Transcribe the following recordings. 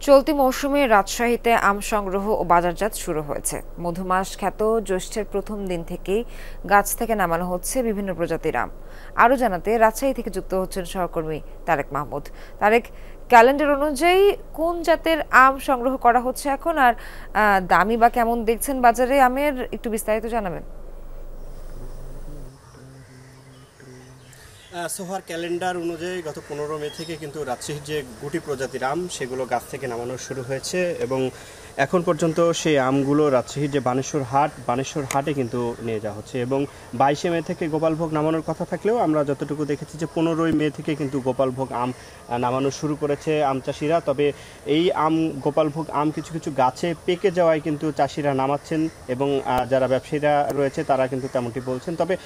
চলতি মৌসুমে রাজশাহীতে আম সংগ্রহ ও বাজারজাত শুরু হয়েছে। মধুমাস খ্যাত জ্যৈষ্ঠের প্রথম দিন থেকেই গাছ থেকে নামানো হচ্ছে বিভিন্ন প্রজাতির আম। আরও জানাতে রাজশাহী থেকে যুক্ত হচ্ছেন সহকর্মী তারেক মাহমুদ। তারেক, ক্যালেন্ডার অনুযায়ী কোন জাতের আম সংগ্রহ করা হচ্ছে এখন, আর দামি বা কেমন দেখছেন বাজারে আমের, একটু বিস্তারিত জানাবেন। সোহার, ক্যালেন্ডার অনুযায়ী গত 15 মে থেকে কিন্তু রাজশাহীর যে গুটি প্রজাতির আম সেগুলো গাছ থেকে নামানো শুরু হয়েছে এবং এখন পর্যন্ত সেই আমগুলো রাজশাহীর যে বানেশ্বর হাটে কিন্তু নিয়ে যাওয়া হচ্ছে। এবং 22 মে থেকে গোপালভোগ নামানোর কথা থাকলেও আমরা যতটুকু দেখেছি যে 15 মে থেকে কিন্তু গোপালভোগ আম নামানো শুরু করেছে আম চাষিরা। তবে এই গোপালভোগ আম কিছু কিছু গাছে পেকে যাওয়ায় কিন্তু চাষিরা নামাচ্ছেন এবং যারা ব্যবসায়ীরা রয়েছে তারা কিন্তু তেমনটি বলছেন। তবে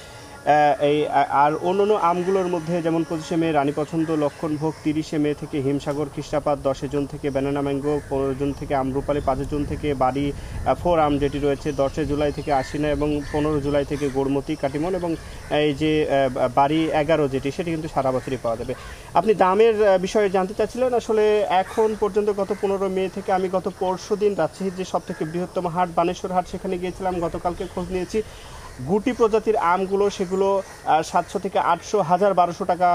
আর অন্যান্য আমগুলোর মধ্যে যেমন 25 মে রানী পছন্দ, লক্ষণভোগ, 30 মে থেকে হিমসাগর, খ্রিস্টাপাত, 10 জুন থেকে ব্যানানা ম্যাঙ্গো, 15 জুন থেকে আমরুপালি, 5 জুন থেকে বাড়ি 4 আম যেটি রয়েছে, 10 জুলাই থেকে আশিনা এবং 15 জুলাই থেকে গোড়মতি, কাটিমন এবং এই যে বাড়ি 11 যেটি সেটি কিন্তু সারা বছরই পাওয়া যাবে। আপনি দামের বিষয়ে জানতে চাচ্ছিলেন। আসলে এখন পর্যন্ত গত 15 মে থেকে আমি গত পরশু দিন রাজশাহীর যে সবথেকে বৃহত্তম হাট বানেশ্বর হাট সেখানে গিয়েছিলাম। গতকালকে খোঁজ নিয়েছি গুটি প্রজাতির আমগুলো সেগুলো 700 থেকে 800, 1000-1200 টাকা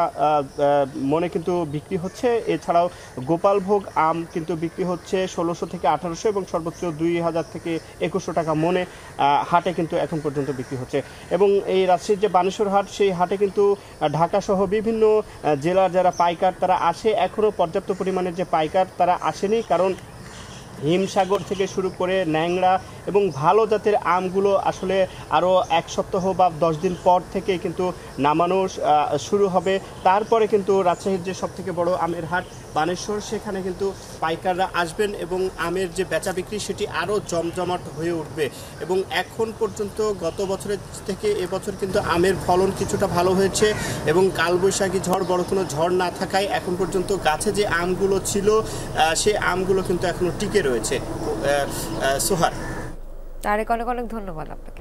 মনে কিন্তু বিক্রি হচ্ছে। এছাড়াও গোপালভোগ আম কিন্তু বিক্রি হচ্ছে 1600 থেকে 1800 এবং সর্বোচ্চ 2000 থেকে 2100 টাকা মনে হাটে কিন্তু এখন পর্যন্ত বিক্রি হচ্ছে। এবং এই রাজশাহীর যে বানেশ্বর হাট সেই হাটে কিন্তু ঢাকা সহ বিভিন্ন জেলার যারা পাইকার তারা আসে, এখনও পর্যাপ্ত পরিমাণের যে পাইকার তারা আসেনি, কারণ হিমসাগর থেকে শুরু করে ন্যাংরা এবং ভালো জাতের আমগুলো আসলে আরও 1 সপ্তাহ বা 10 দিন পর থেকে কিন্তু নামানো শুরু হবে। তারপরে কিন্তু রাজশাহীর যে সবথেকে বড় আমের হাট বানেশ্বর সেখানে কিন্তু পাইকাররা আসবেন এবং আমের যে বেচা বিক্রি সেটি আরও জমজমাট হয়ে উঠবে। এবং এখন পর্যন্ত গত বছরের থেকে এবছর কিন্তু আমের ফলন কিছুটা ভালো হয়েছে এবং কালবৈশাখী ঝড়, বড় কোনো ঝড় না থাকায় এখন পর্যন্ত গাছে যে আমগুলো ছিল সেই আমগুলো কিন্তু এখনও টিকে রয়েছে। সোহার, তারেক, অনেক অনেক ধন্যবাদ আপনাকে।